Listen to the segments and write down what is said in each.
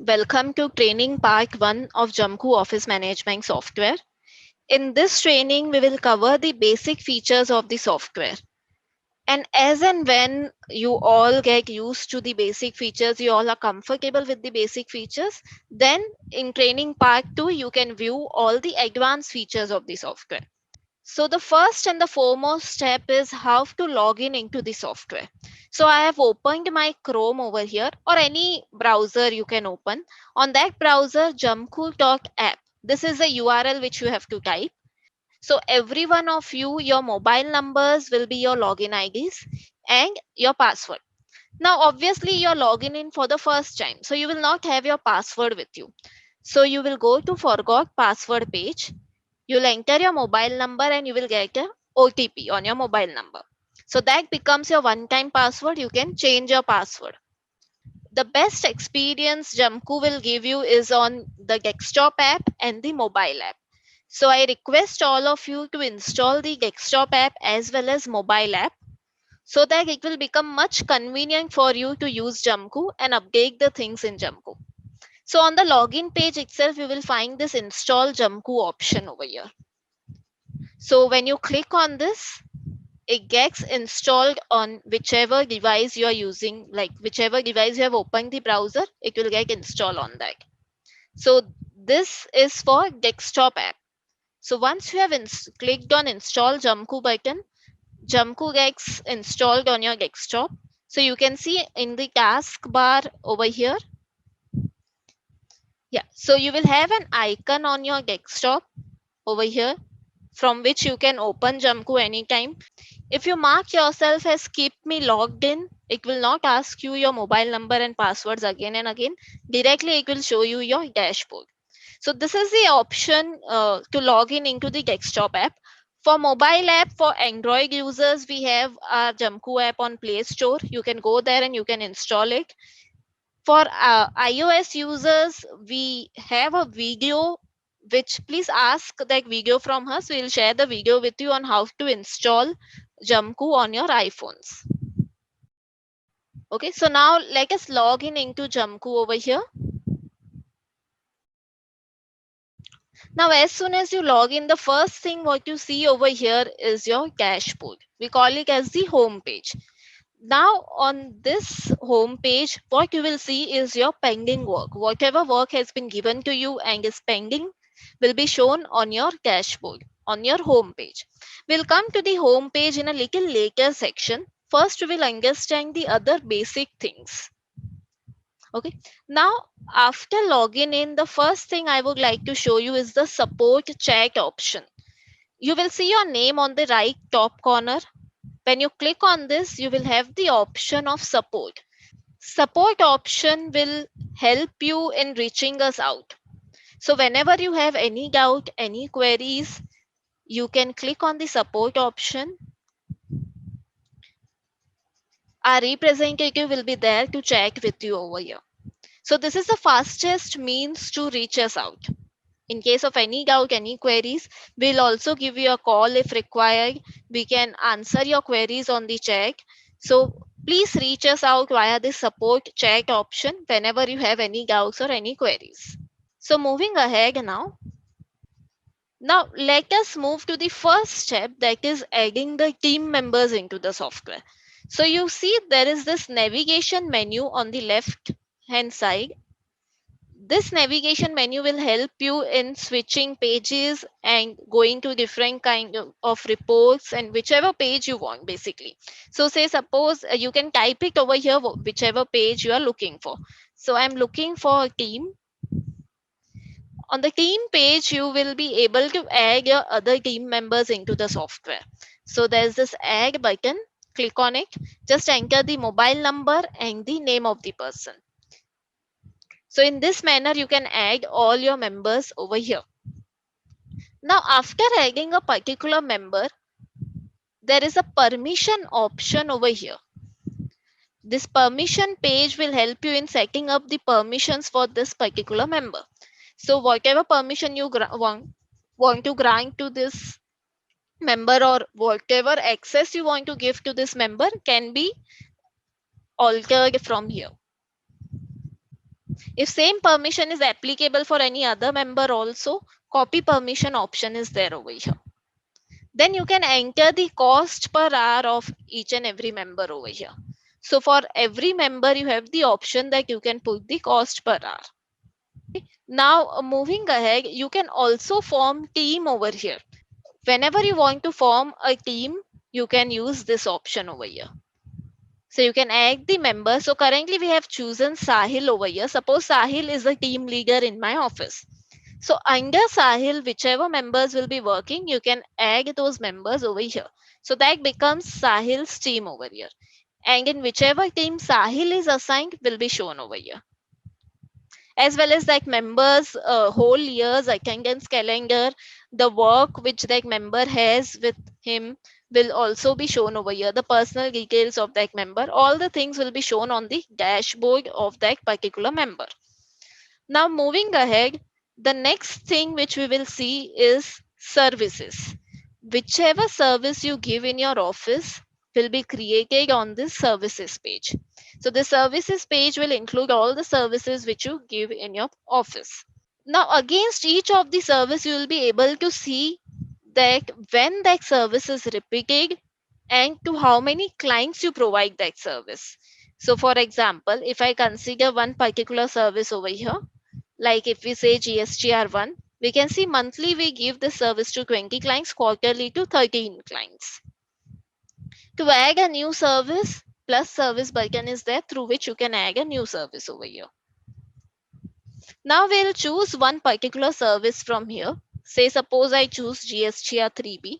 Welcome to training part 1 of Jamku Office Management software. In this training, we will cover the basic features of the software. And when you all get used to the basic features, you all are comfortable with the basic features, then in training part 2, you can view all the advanced features of the software. So the first and the foremost step is how to log in into the software. So I have opened my Chrome over here or any browser you can open. On that browser, Jamku.app. This is the URL which you have to type. So every one of you, your mobile numbers will be your login IDs and your password. Now, obviously, you're logging in for the first time. So you will not have your password with you. So you will go to forgot password page. You'll enter your mobile number and you will get a OTP on your mobile number. So that becomes your one-time password. You can change your password. The best experience Jamku will give you is on the desktop app and the mobile app. So I request all of you to install the desktop app as well as mobile app so that it will become much convenient for you to use Jamku and update the things in Jamku. So on the login page itself, you will find this install Jamku option over here. So when you click on this, it gets installed on whichever device you are using, like whichever device you have opened the browser, it will get installed on that. So this is for desktop app. So once you have clicked on install Jamku button, Jamku gets installed on your desktop. So you can see in the taskbar over here. Yeah, so you will have an icon on your desktop over here from which you can open Jamku anytime. If you mark yourself as keep me logged in, it will not ask you your mobile number and passwords again and again. Directly, it will show you your dashboard. So this is the option to log in into the desktop app. For mobile app, for Android users, we have our Jamku app on Play Store. You can go there and you can install it. For iOS users, we have a video which please ask that video from us. We'll share the video with you on how to install Jamku on your iPhones. Okay, so now let us log in into Jamku over here. Now, as soon as you log in, the first thing what you see over here is your dashboard. We call it as the home page. Now, on this home page, what you will see is your pending work. Whatever work has been given to you and is pending will be shown on your dashboard, on your home page. We'll come to the home page in a little later section. First, we will understand the other basic things. Okay, now after logging in, the first thing I would like to show you is the support chat option. You will see your name on the right top corner. When you click on this, you will have the option of support. Support option will help you in reaching us out. So whenever you have any doubt, any queries, you can click on the support option. Our representative will be there to chat with you over here. So this is the fastest means to reach us out. In case of any doubt, any queries, we'll also give you a call if required. We can answer your queries on the chat. So please reach us out via the support chat option whenever you have any doubts or any queries. So moving ahead now. Now let us move to the first step, that is adding the team members into the software. So you see there is this navigation menu on the left hand side. This navigation menu will help you in switching pages and going to different kind of reports and whichever page you want basically. So say suppose you can type it over here, whichever page you are looking for. So I'm looking for a team. On the team page, you will be able to add your other team members into the software. So there's this add button, click on it, just enter the mobile number and the name of the person. So in this manner, you can add all your members over here. Now, after adding a particular member, there is a permission option over here. This permission page will help you in setting up the permissions for this particular member. So whatever permission you want to grant to this member or whatever access you want to give to this member can be altered from here. If same permission is applicable for any other member also, copy permission option is there over here. Then you can enter the cost per hour of each and every member over here. So for every member, you have the option that you can put the cost per hour. Now, moving ahead, you can also form team over here. Whenever you want to form a team, you can use this option over here. So you can add the member. So currently we have chosen Sahil over here. Suppose Sahil is the team leader in my office. So under Sahil, whichever members will be working, you can add those members over here. So that becomes Sahil's team over here. And in whichever team Sahil is assigned will be shown over here. As well as that members whole year's attendance calendar, the work which that member has with him will also be shown over here. The personal details of that member, all the things will be shown on the dashboard of that particular member. Now moving ahead, the next thing which we will see is services. Whichever service you give in your office will be created on this services page. So the services page will include all the services which you give in your office. Now against each of the service, you will be able to see that when that service is repeated and to how many clients you provide that service. So for example, if I consider one particular service over here, like if we say GSTR1, we can see monthly we give the service to 20 clients, quarterly to 13 clients. To add a new service, plus service button is there through which you can add a new service over here. Now we'll choose one particular service from here. Say suppose I choose GSTR3B.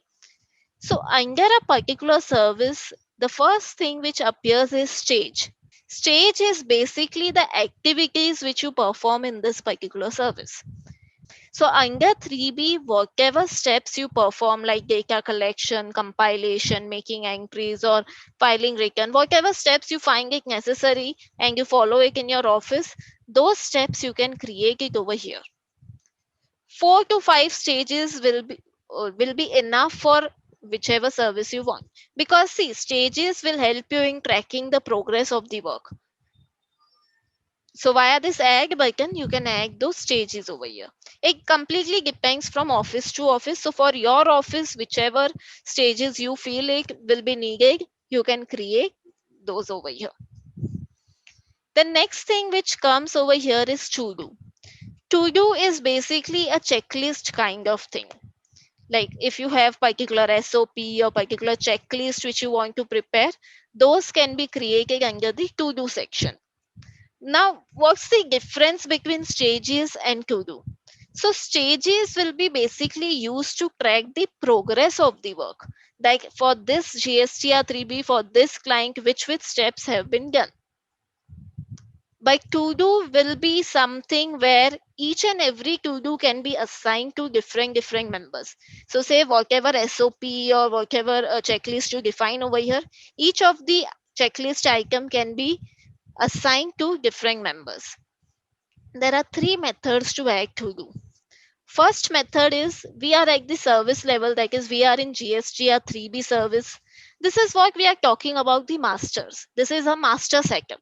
So under a particular service, the first thing which appears is stage. Stage is basically the activities which you perform in this particular service. So under 3B, whatever steps you perform like data collection, compilation, making entries or filing return, whatever steps you find it necessary and you follow it in your office, those steps you can create it over here. 4 to 5 stages will be enough for whichever service you want, because see, stages will help you in tracking the progress of the work. So via this add button, you can add those stages over here. It completely depends from office to office. So for your office, whichever stages you feel it will be needed, you can create those over here. The next thing which comes over here is to do. To do is basically a checklist kind of thing. Like if you have particular SOP or particular checklist which you want to prepare, those can be created under the to do section. Now, what's the difference between stages and to do? So, stages will be basically used to track the progress of the work. Like for this GSTR3B, for this client, which steps have been done. But to do will be something where each and every to do can be assigned to different members. So, say whatever SOP or whatever checklist you define over here, each of the checklist item can be assigned to different members. There are 3 methods to add to do. First method is we are at the service level, that is we are in GSTR 3B service. This is what we are talking about, the masters. This is a master setup.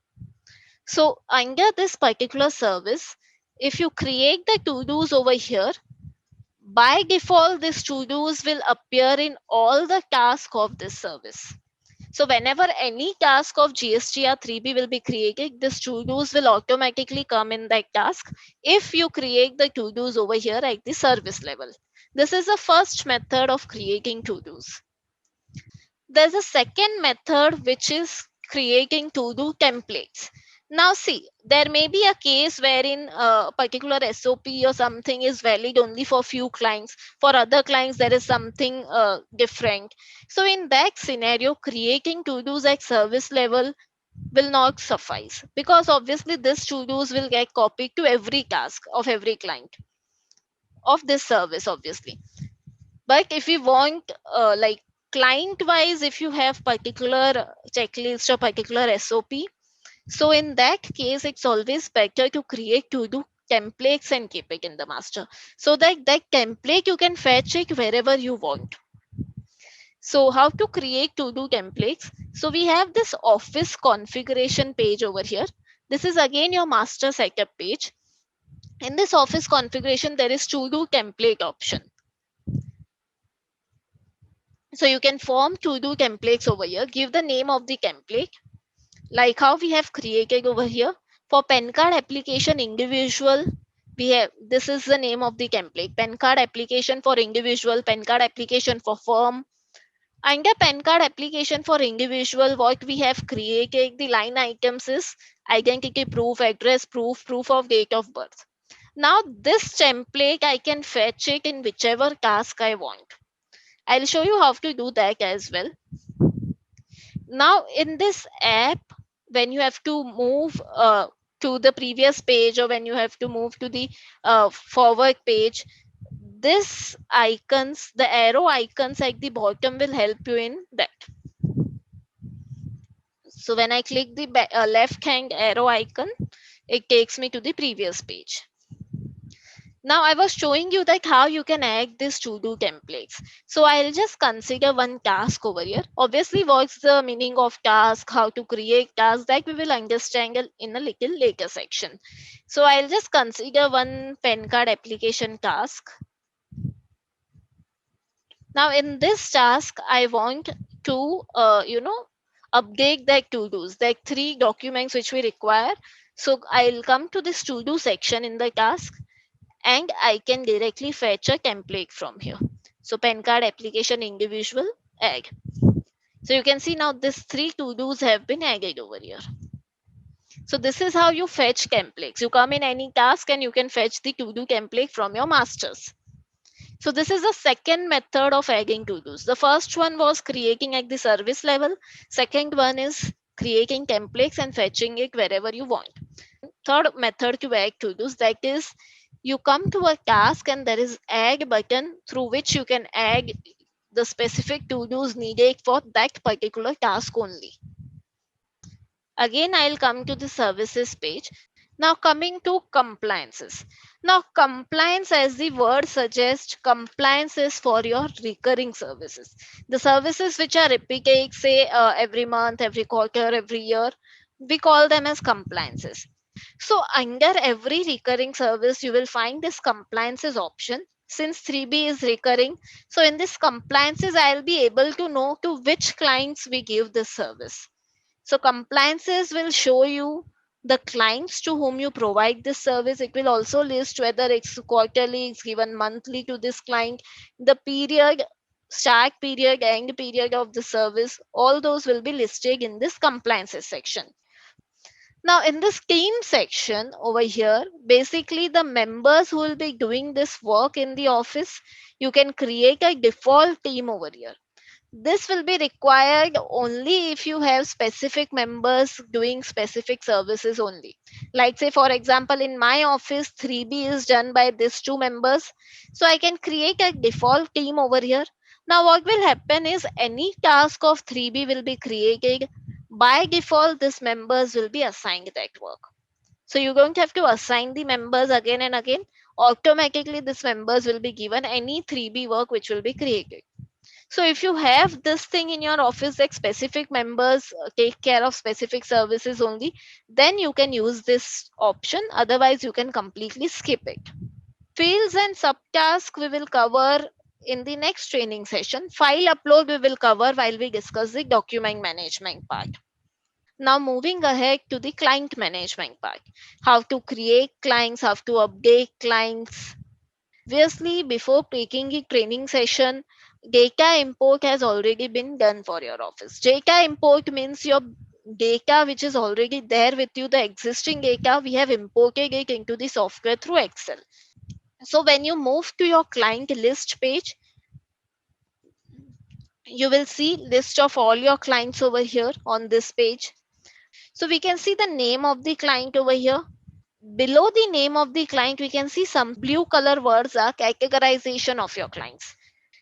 So under this particular service, if you create the to-dos over here, by default these to-dos will appear in all the tasks of this service. So whenever any task of GSTR 3B will be created, this to-dos will automatically come in that task if you create the to-dos over here at the service level. This is the first method of creating to-dos. There's a second method which is creating to-do templates. Now see, there may be a case wherein a particular SOP or something is valid only for few clients. For other clients, there is something different. So in that scenario, creating to-dos at service level will not suffice, because obviously this to-dos will get copied to every task of every client of this service, obviously. But if we want like client wise, if you have particular checklist or particular SOP, so in that case, it's always better to create to do templates and keep it in the master, so that that template you can fetch it wherever you want. So how to create to do templates? So we have this office configuration page over here. This is again your master setup page. In this office configuration, there is to do template option. So you can form to do templates over here. Give the name of the template, like how we have created over here. For PAN card application individual, we have, this is the name of the template: PAN card application for individual, PAN card application for firm. Under PAN card application for individual, what we have created, the line items is identity proof, address proof, proof of date of birth. Now this template, I can fetch it in whichever task I want. I'll show you how to do that as well. Now in this app, when you have to move to the previous page, or when you have to move to the forward page, this icons, the arrow icons at the bottom will help you in that. So when I click the left hand arrow icon, it takes me to the previous page. Now I was showing you that how you can add these to do templates. So I'll just consider one task over here. Obviously, what's the meaning of task, how to create tasks, that we will understand in a little later section. So I'll just consider one PAN card application task. Now in this task, I want to, update that to dos, that 3 documents which we require. So I'll come to this to do section in the task, and I can directly fetch a template from here. So PAN card application individual add. So you can see now these 3 to dos have been added over here. So this is how you fetch templates. You come in any task and you can fetch the to do template from your masters. So this is the second method of adding to dos. The first one was creating at the service level. Second one is creating templates and fetching it wherever you want. Third method to add to dos, that is, you come to a task and there is add button through which you can add the specific to dos needed for that particular task only. Again, I'll come to the services page. Now coming to compliances. Now compliance, as the word suggests, compliance is for your recurring services. The services which are repeated, say every month, every quarter, every year, we call them as compliances. So under every recurring service, you will find this compliances option. Since 3B is recurring, so in this compliances, I'll be able to know to which clients we give this service. So compliances will show you the clients to whom you provide this service. It will also list whether it's quarterly, it's given monthly to this client, the period, start period, end period of the service. All those will be listed in this compliances section. Now in this team section over here, basically the members who will be doing this work in the office, you can create a default team over here. This will be required only if you have specific members doing specific services only. Like say for example, in my office 3B is done by these 2 members. So I can create a default team over here. Now what will happen is any task of 3B will be created. By default, these members will be assigned that work. So you don't have to assign the members again and again. Automatically, these members will be given any 3B work which will be created. So if you have this thing in your office that specific members take care of specific services only, then you can use this option. Otherwise, you can completely skip it. Fields and subtasks we will cover in the next training session. File upload we will cover while we discuss the document management part. Now moving ahead to the client management part. How to create clients, how to update clients. Obviously, before taking a training session, data import has already been done for your office. Data import means your data which is already there with you, the existing data, we have imported it into the software through Excel. So when you move to your client list page, you will see list of all your clients over here on this page. So we can see the name of the client over here. Below the name of the client, we can see some blue color words are categorization of your clients.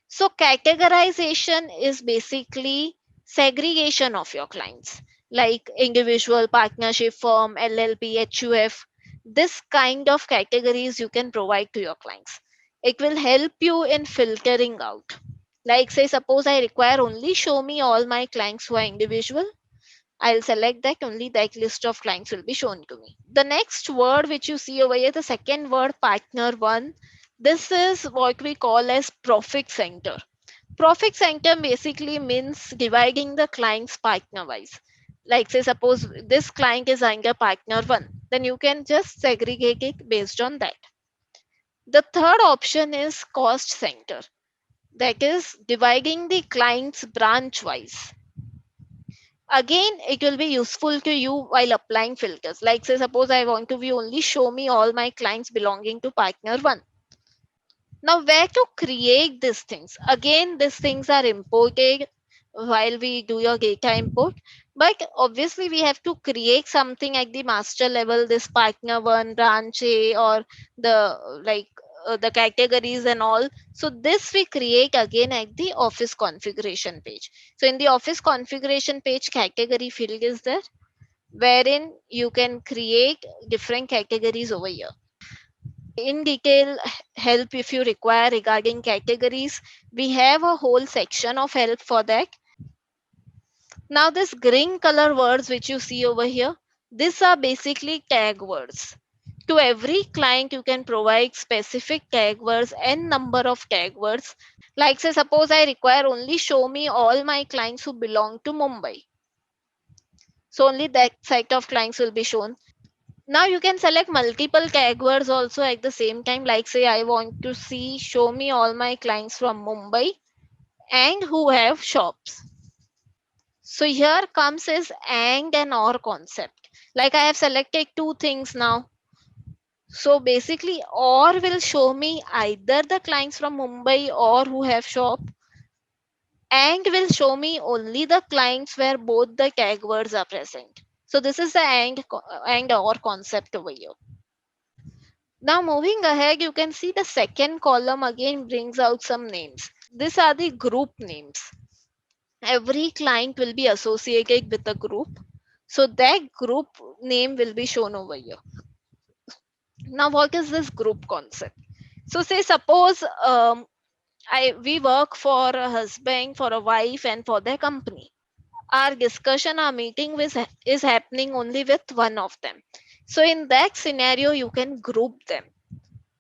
So categorization is basically segregation of your clients, like individual, partnership, firm, LLP, HUF. This kind of categories you can provide to your clients. It will help you in filtering out. Like say, suppose I require only show me all my clients who are individual. I'll select that, only that list of clients will be shown to me. The next word which you see over here, the second word, partner one, this is what we call as profit center. Profit center basically means dividing the clients partner wise. Like say suppose this client is under partner one, then you can just segregate it based on that. The third option is cost center, that is dividing the clients branch wise. Again, it will be useful to you while applying filters. Like say suppose I want to view only show me all my clients belonging to partner one. Now, where to create these things? Again, these things are imported while we do your data import. But obviously, we have to create something at the master level, this partner one, branch A, or the like the categories and all. So this we create again at the office configuration page. So in the office configuration page, category field is there, wherein you can create different categories over here. In detail help if you require regarding categories, we have a whole section of help for that. Now this green color words which you see over here, these are basically tag words. To every client you can provide specific tag words and number of tag words. Like say suppose I require only show me all my clients who belong to Mumbai, so only that set of clients will be shown. Now you can select multiple tag words also at the same time. Like say I want to see show me all my clients from Mumbai and who have shops. So here comes is and or concept. Like I have selected two things now. So basically or will show me either the clients from Mumbai or who have shop, and will show me only the clients where both the tag words are present. So this is the and or concept over here. Now moving ahead, you can see the second column again brings out some names. These are the group names. Every client will be associated with a group. So that group name will be shown over here. Now what is this group concept? So say suppose we work for a husband, for a wife and for their company. Our discussion, our meeting is happening only with one of them. So in that scenario, you can group them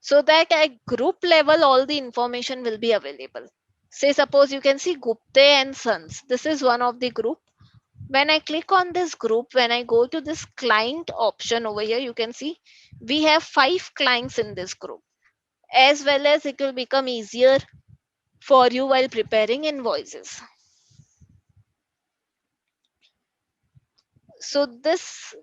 so that at group level all the information will be available. Say suppose you can see Gupte and Sons, this is one of the group. When I click on this group, when I go to this client option over here, you can see we have 5 clients in this group. As well as it will become easier for you while preparing invoices. So this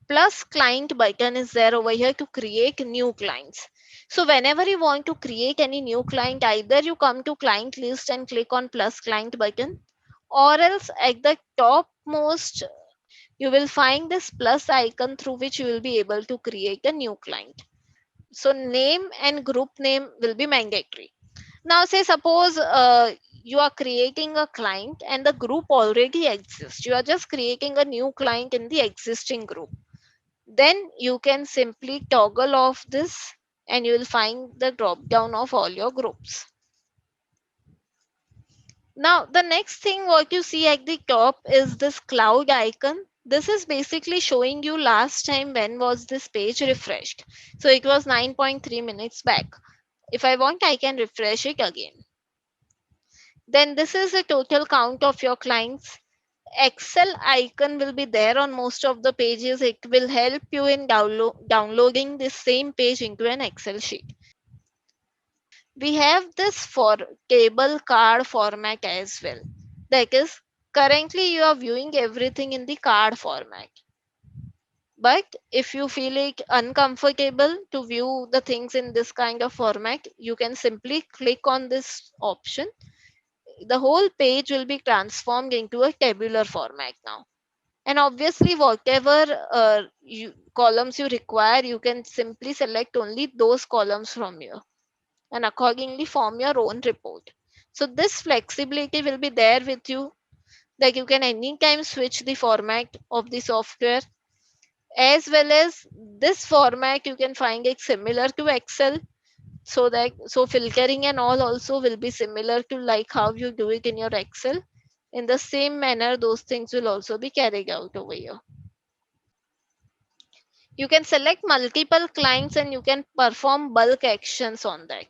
plus client button is there over here to create new clients. So whenever you want to create any new client, either you come to client list and click on plus client button, or else at the top most you will find this plus icon through which you will be able to create a new client. So name and group name will be mandatory. Now say suppose you are creating a client and the group already exists, you are just creating a new client in the existing group, then you can simply toggle off this and you will find the drop down of all your groups. Now the next thing what you see at the top is this cloud icon. This is basically showing you last time when was this page refreshed. So it was 9.3 minutes back. If I want, I can refresh it again. Then this is the total count of your clients. Excel icon will be there on most of the pages. It will help you in downloading the same page into an Excel sheet. We have this for table card format as well. That is, currently you are viewing everything in the card format. But if you feel it uncomfortable to view the things in this kind of format, you can simply click on this option. The whole page will be transformed into a tabular format now. And obviously, whatever columns you require, you can simply select only those columns from here and accordingly form your own report. So this flexibility will be there with you, that you can anytime switch the format of the software, as well as this format you can find it similar to Excel, so that so filtering and all also will be similar to like how you do it in your Excel. In the same manner, those things will also be carried out over here. You can select multiple clients and you can perform bulk actions on that.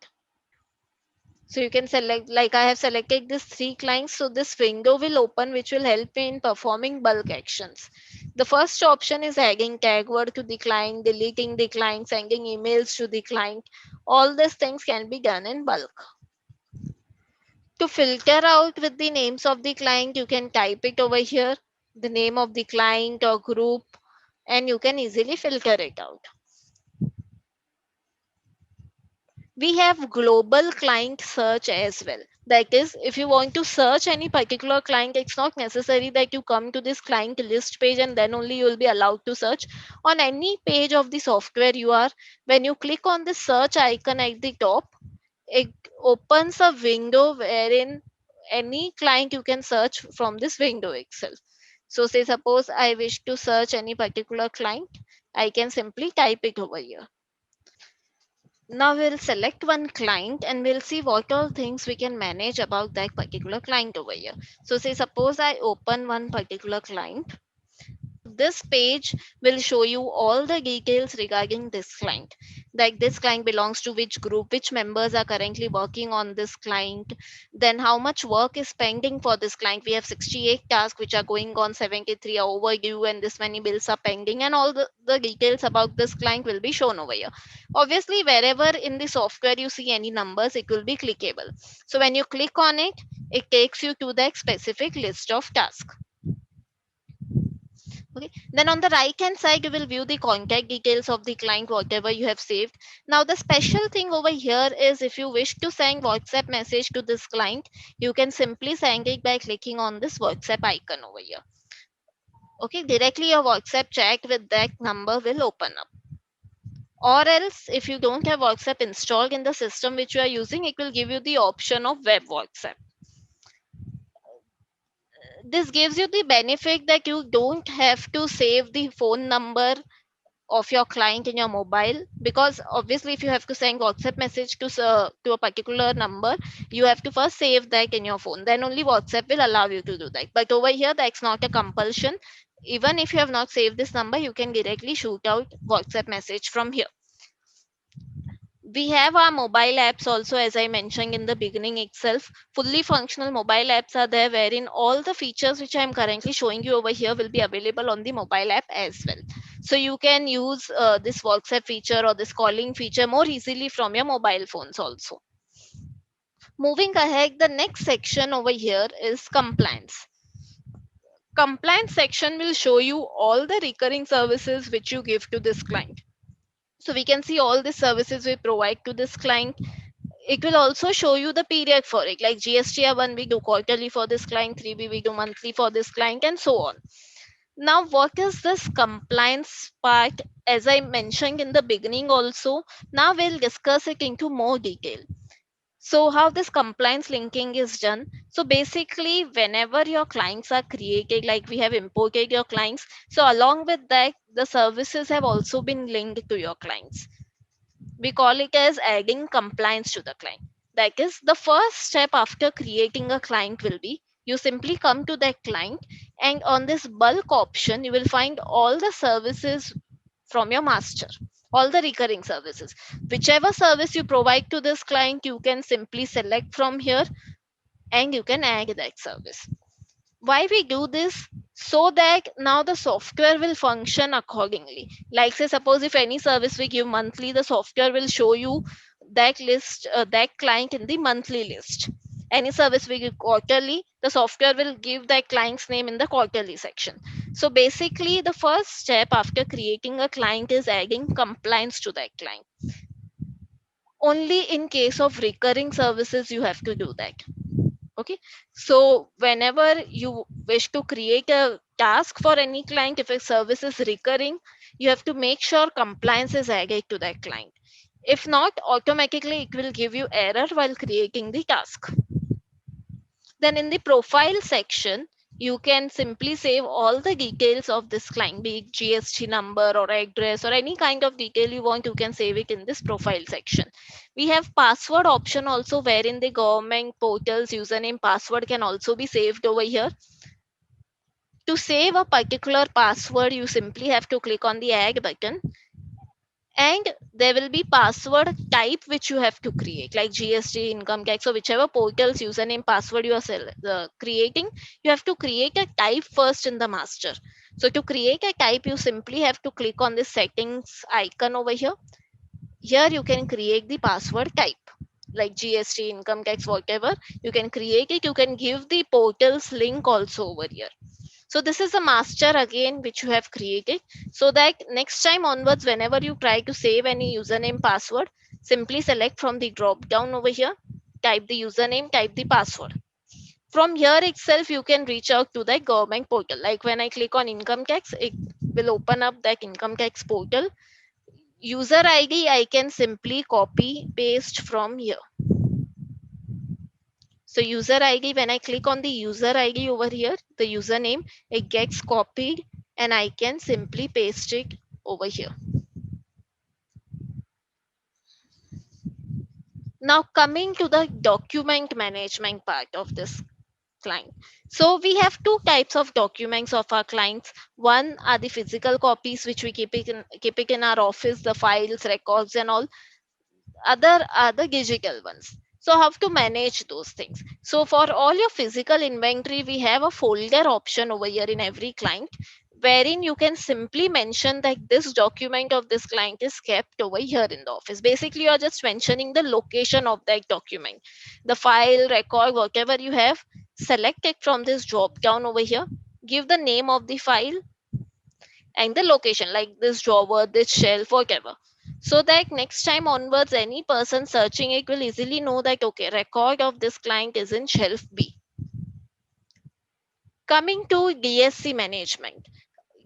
So you can select, like I have selected this three clients. So this window will open, which will help me in performing bulk actions. The first option is adding tag word to the client, deleting the client, sending emails to the client. All these things can be done in bulk. To filter out with the names of the client, you can type it over here, the name of the client or group, and you can easily filter it out. We have global client search as well. That is, if you want to search any particular client, it's not necessary that you come to this client list page and then only you will be allowed to search. On any page of the software you are, when you click on the search icon at the top, it opens a window wherein any client you can search from this window itself. So say suppose I wish to search any particular client, I can simply type it over here. Now we'll select one client and we'll see what all things we can manage about that particular client over here. So say suppose I open one particular client. This page will show you all the details regarding this client, like this client belongs to which group, which members are currently working on this client, then how much work is pending for this client. We have 68 tasks which are going on, 73 are overdue, and this many bills are pending, and all the details about this client will be shown over here. Obviously, wherever in the software you see any numbers, it will be clickable. So when you click on it, it takes you to that specific list of tasks. Okay. Then on the right hand side, you will view the contact details of the client, whatever you have saved. Now, the special thing over here is if you wish to send WhatsApp message to this client, you can simply send it by clicking on this WhatsApp icon over here. Okay. Directly your WhatsApp chat with that number will open up. Or else, if you don't have WhatsApp installed in the system which you are using, it will give you the option of web WhatsApp. This gives you the benefit that you don't have to save the phone number of your client in your mobile, because obviously if you have to send WhatsApp message to a particular number, you have to first save that in your phone, then only WhatsApp will allow you to do that. But over here that's not a compulsion. Even if you have not saved this number, you can directly shoot out WhatsApp message from here. We have our mobile apps also, as I mentioned in the beginning itself. Fully functional mobile apps are there, wherein all the features which I am currently showing you over here will be available on the mobile app as well. So you can use this WhatsApp feature or this calling feature more easily from your mobile phones also. Moving ahead, the next section over here is compliance. Compliance section will show you all the recurring services which you give to this client. So we can see all the services we provide to this client. It will also show you the period for it, like GSTR1 we do quarterly for this client, 3B we do monthly for this client, and so on. Now, what is this compliance part? As I mentioned in the beginning also, now we'll discuss it into more detail. So how this compliance linking is done? So basically, whenever your clients are created, like we have imported your clients, so along with that, the services have also been linked to your clients. We call it as adding compliance to the client. That is, the first step after creating a client will be you simply come to that client, and on this bulk option you will find all the services from your master, all the recurring services. Whichever service you provide to this client, you can simply select from here and you can add that service. Why we do this? So that now the software will function accordingly. Like say suppose if any service we give monthly, the software will show you that list, that client in the monthly list. Any service we give quarterly, the software will give that client's name in the quarterly section. So basically the first step after creating a client is adding compliance to that client. Only in case of recurring services you have to do that. Okay. So whenever you wish to create a task for any client, if a service is recurring, you have to make sure compliance is added to that client. If not, automatically it will give you error while creating the task. Then in the profile section, You can simply save all the details of this client, be it GST number or address or any kind of detail you want, you can save it in this profile section. We have password option also, wherein the government portals username password can also be saved over here. To save a particular password, you simply have to click on the add button, and there will be password type which you have to create, like GST, income tax, or whichever portals username password you are creating. You have to create a type first in the master. So to create a type, you simply have to click on the settings icon over here. Here you can create the password type, like GST, income tax, whatever. You can create it. You can give the portals link also over here. So this is a master again which you have created, so that next time onwards, whenever you try to save any username password, simply select from the drop down over here, type the username, type the password. From here itself, you can reach out to the government portal. Like when I click on income tax, it will open up that income tax portal. User ID, I can simply copy paste from here. So user ID, when I click on the user ID over here, the username, it gets copied and I can simply paste it over here. Now coming to the document management part of this client. So we have two types of documents of our clients. One are the physical copies which we keep it in our office, the files, records and all. Other are the digital ones. So how to manage those things? So for all your physical inventory, we have a folder option over here in every client, wherein you can simply mention that this document of this client is kept over here in the office. Basically, you're just mentioning the location of that document, the file, record, whatever you have. Select it from this drop down over here, give the name of the file and the location, like this drawer, this shelf, whatever. So that next time onwards, any person searching it will easily know that okay, record of this client is in shelf B. Coming to DSC management,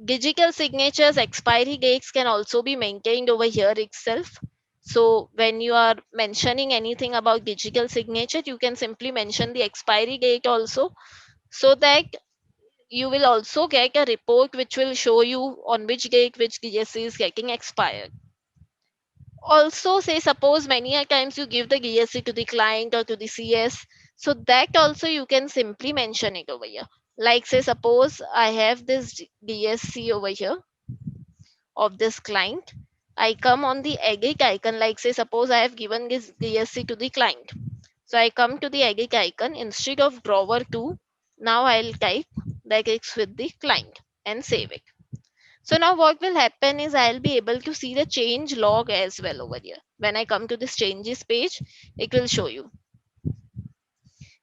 digital signatures expiry dates can also be maintained over here itself. So when you are mentioning anything about digital signature, you can simply mention the expiry date also, so that you will also get a report which will show you on which date which DSC is getting expired. Also, say suppose many a times you give the DSC to the client or to the CS, so that also you can simply mention it over here. Like say suppose I have this DSC over here of this client. I come on the edit icon, like say suppose I have given this DSC to the client. So I come to the edit icon, instead of drawer 2, now I'll type that it's with the client and save it. So now what will happen is I'll be able to see the change log as well over here. When I come to this changes page, it will show you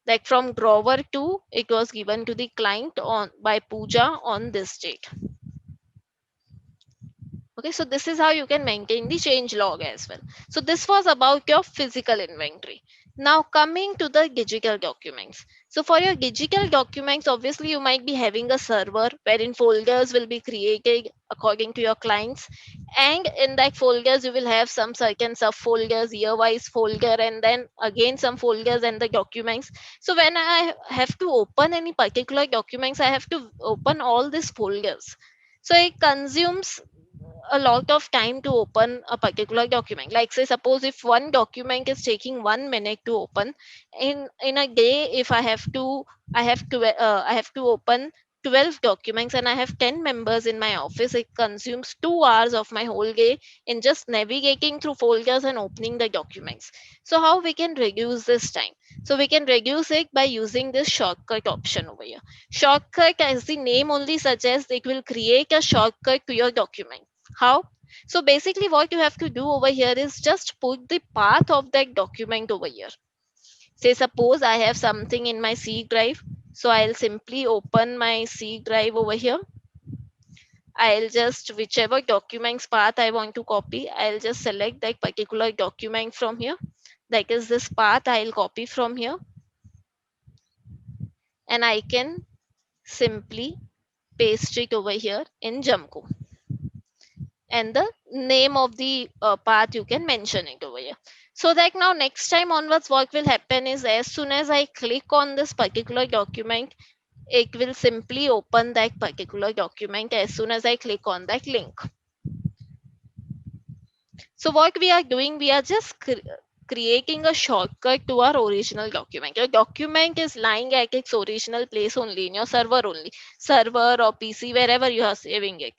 that from drawer 2, it was given to the client on by Pooja on this date. Okay, so this is how you can maintain the change log as well. So this was about your physical inventory. Now coming to the digital documents. So for your digital documents, obviously you might be having a server wherein folders will be created according to your clients. And in that folders, you will have some certain subfolders, year-wise folder, and then again some folders and the documents. So when I have to open any particular documents, I have to open all these folders. So it consumes a lot of time to open a particular document. Like say suppose if one document is taking 1 minute to open, in a day, if I have to open 12 documents and I have 10 members in my office, it consumes 2 hours of my whole day in just navigating through folders and opening the documents. So how we can reduce this time? So we can reduce it by using this shortcut option over here. Shortcut, as the name only suggests, it will create a shortcut to your document. How? So basically what you have to do over here is just put the path of that document over here. Say suppose I have something in my C drive. So I'll simply open my C drive over here. I'll just, whichever documents path I want to copy, I'll just select that particular document from here. That is this path I'll copy from here. And I can simply paste it over here in Jamco. And the name of the path you can mention it over here. So that now next time onwards, what will happen is as soon as I click on this particular document, it will simply open that particular document as soon as I click on that link. So what we are doing, we are just creating a shortcut to our original document. Your document is lying at its original place only, in your server, server or PC, wherever you are saving it.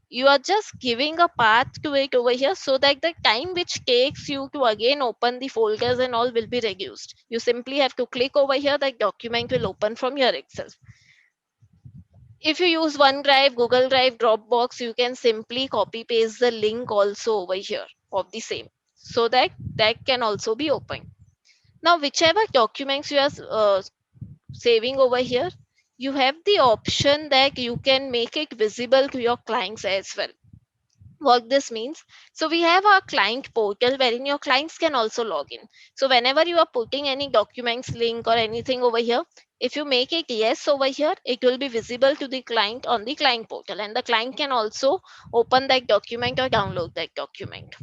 You are just giving a path to it over here so that the time which takes you to again open the folders and all will be reduced. You simply have to click over here, that document will open from here itself. If you use OneDrive, Google Drive, Dropbox, you can simply copy paste the link also over here of the same, so that that can also be opened. Now, whichever documents you are saving over here, you have the option that you can make it visible to your clients as well. What this means, so we have our client portal wherein your clients can also log in. So whenever you are putting any documents link or anything over here, if you make it yes over here, it will be visible to the client on the client portal, and the client can also open that document or download that document.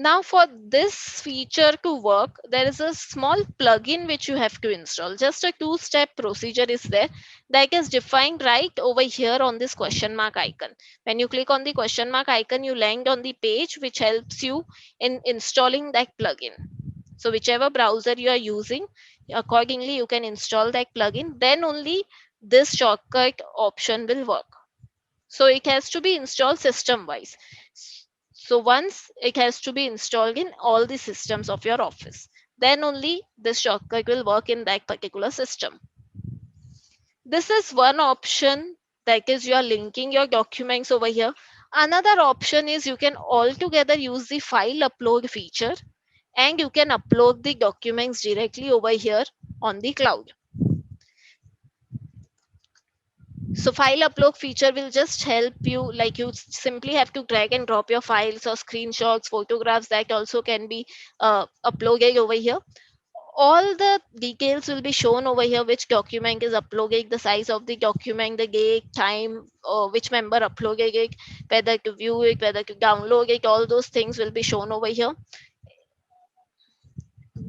Now, for this feature to work, there is a small plugin which you have to install. Just a two-step procedure is there that is defined right over here on this question mark icon. When you click on the question mark icon, you land on the page which helps you in installing that plugin. So whichever browser you are using, accordingly you can install that plugin. Then only this shortcut option will work. So it has to be installed system wise. So once it has to be installed in all the systems of your office, then only this shortcut will work in that particular system. This is one option, that is you are linking your documents over here. Another option is you can altogether use the file upload feature, and you can upload the documents directly over here on the cloud. So file upload feature will just help you, like you simply have to drag and drop your files or screenshots, photographs, that also can be uploaded over here. All the details will be shown over here, which document is uploaded, the size of the document, the date, time, or which member uploaded it, whether to view it, whether to download it, all those things will be shown over here.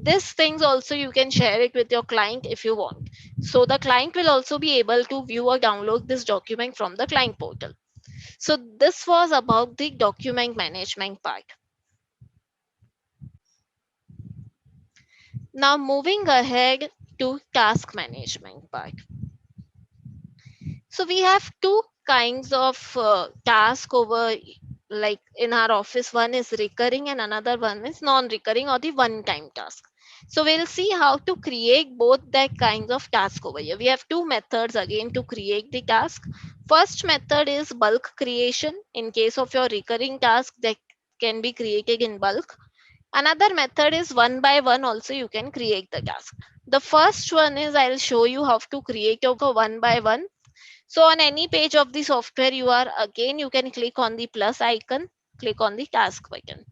These things also you can share it with your client if you want. So the client will also be able to view or download this document from the client portal. So this was about the document management part. Now moving ahead to task management part. So we have two kinds of task over, like in our office. One is recurring and another one is non-recurring or the one-time task. So we'll see how to create both that kinds of task over here. We have two methods again to create the task. First method is bulk creation. In case of your recurring task, that can be created in bulk. Another method is one by one, also you can create the task. The first one is, I'll show you how to create a one by one. So on any page of the software you are, again you can click on the plus icon, click on the task button.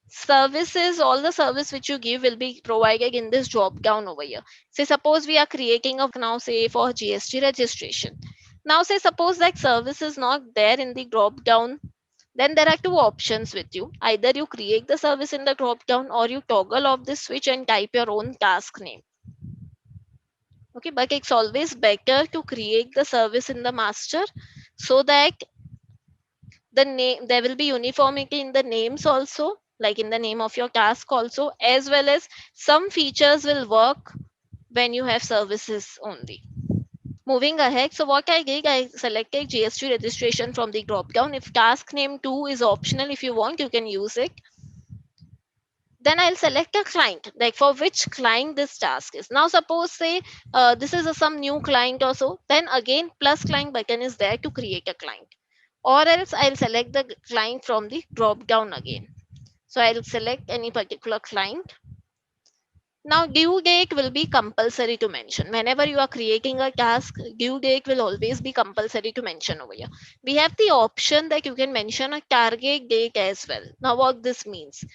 Services, all the service which you give will be provided in this drop down over here. Say suppose we are creating a now, say for GST registration. Now say suppose that service is not there in the drop down, then there are two options with you. Either you create the service in the drop down, or you toggle off this switch and type your own task name. Okay, but it's always better to create the service in the master, so that the name, there will be uniformity in the names also, like in the name of your task also, as well as some features will work when you have services only. Moving ahead, so what I did, I selected GST registration from the drop down. If task name 2 is optional, if you want you can use it. Then I'll select a client, like for which client this task is. Now suppose say this is some new client or so, then again plus client button is there to create a client, or else I'll select the client from the drop down again. So I'll select any particular client. Now due date will be compulsory to mention. Whenever you are creating a task, due date will always be compulsory to mention over here. We have the option that you can mention a target date as well. Now what this means,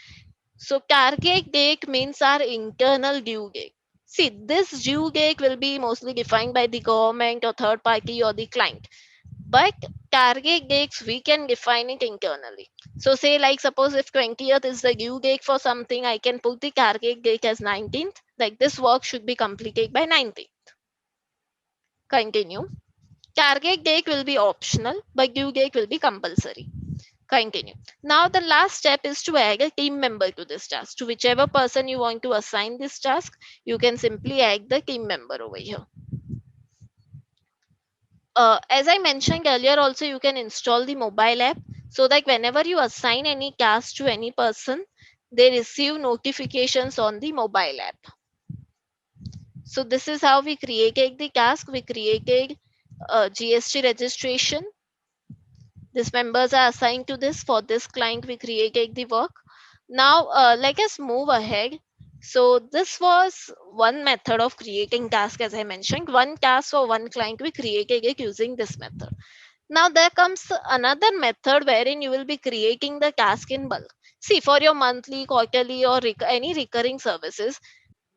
so target date means our internal due date. See, this due date will be mostly defined by the government or third party or the client. But target dates we can define it internally. So say like suppose if 20th is the due date for something, I can put the target date as 19th. Like this work should be completed by 19th. Continue. Target date will be optional, but due date will be compulsory. Continue. Now the last step is to add a team member to this task. To whichever person you want to assign this task, you can simply add the team member over here. As I mentioned earlier, also you can install the mobile app so that whenever you assign any task to any person, they receive notifications on the mobile app. So this is how we created the task. We created GST registration. These members are assigned to this. For this client, we created the work. Now, let us move ahead. So this was one method of creating task, as I mentioned. One task for one client, we created it using this method. Now there comes another method wherein you will be creating the task in bulk. See, for your monthly, quarterly, or any recurring services,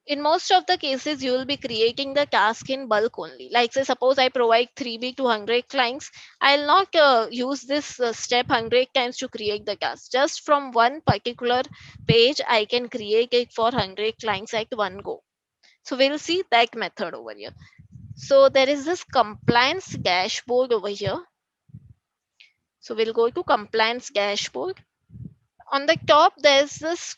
in most of the cases you will be creating the task in bulk only. Like say suppose I provide 3B to 100 clients, I'll not use this step 100 times to create the task. Just from one particular page I can create it for 100 clients at one go. So we'll see that method over here. So there is this compliance dashboard over here. So we'll go to compliance dashboard. On the top, there's this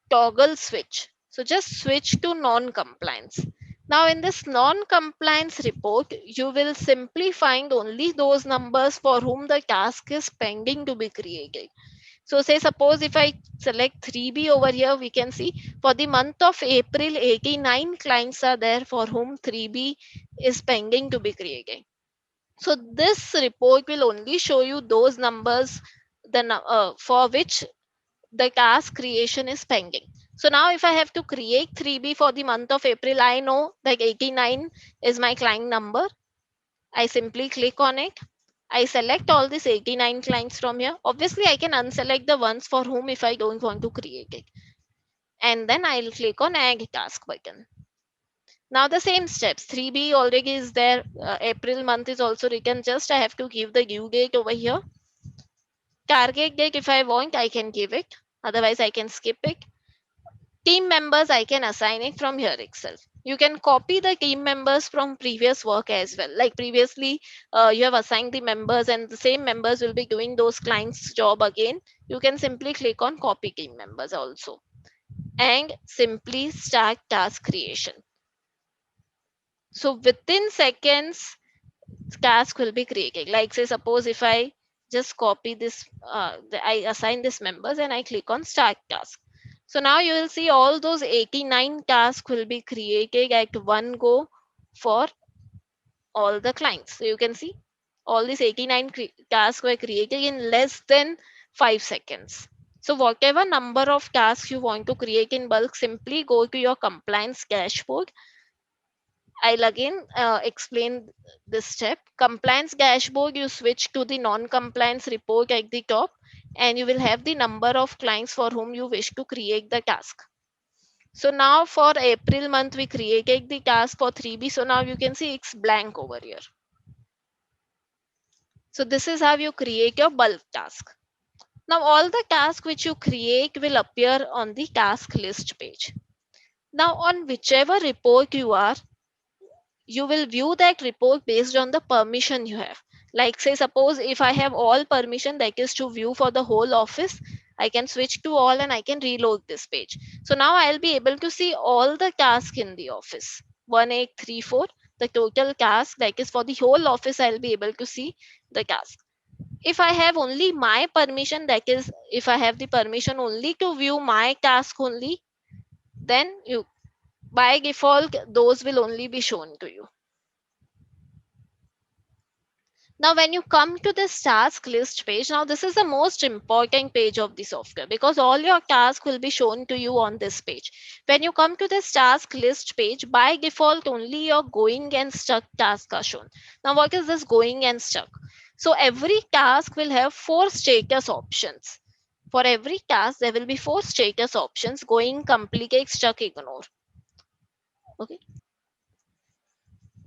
toggle switch. So just switch to non-compliance. Now in this non-compliance report, you will simply find only those numbers for whom the task is pending to be created. So say suppose if I select 3B over here, we can see for the month of April, 89 clients are there for whom 3B is pending to be created. So this report will only show you those numbers for which the task creation is pending. So now if I have to create 3B for the month of April, I know that 89 is my client number. I simply click on it. I select all these 89 clients from here. Obviously, I can unselect the ones for whom if I don't want to create it. And then I'll click on add task button. Now the same steps. 3B already is there. April month is also written. Just I have to give the due date over here. Target date, if I want, I can give it. Otherwise, I can skip it. Team members, I can assign it from here itself. You can copy the team members from previous work as well. Like previously, you have assigned the members and the same members will be doing those clients' job again. You can simply click on copy team members also and simply start task creation. So within seconds, task will be created. Like say, suppose if I just copy this, I assign this members and I click on start task. So now you will see all those 89 tasks will be created at one go for all the clients. So you can see all these 89 tasks were created in less than 5 seconds. So whatever number of tasks you want to create in bulk, simply go to your compliance dashboard. I'll again explain this step. Compliance dashboard, you switch to the non-compliance report at the top and you will have the number of clients for whom you wish to create the task. So now for April month, we created the task for 3B. So now you can see it's blank over here. So this is how you create your bulk task. Now all the tasks which you create will appear on the task list page. Now on whichever report you are, you will view that report based on the permission you have. Like say suppose if I have all permission, that is to view for the whole office, I can switch to all and I can reload this page. So now I'll be able to see all the tasks in the office. 1834, the total task that is for the whole office, I'll be able to see the task. If I have only my permission, that is if I have the permission only to view my task only, then you by default those will only be shown to you. Now, when you come to this task list page, now this is the most important page of the software because all your tasks will be shown to you on this page. When you come to this task list page, by default, only your going and stuck tasks are shown. Now, what is this going and stuck? So, every task will have 4 status options. For every task, there will be 4 status options: going, complicate, stuck, ignore. Okay.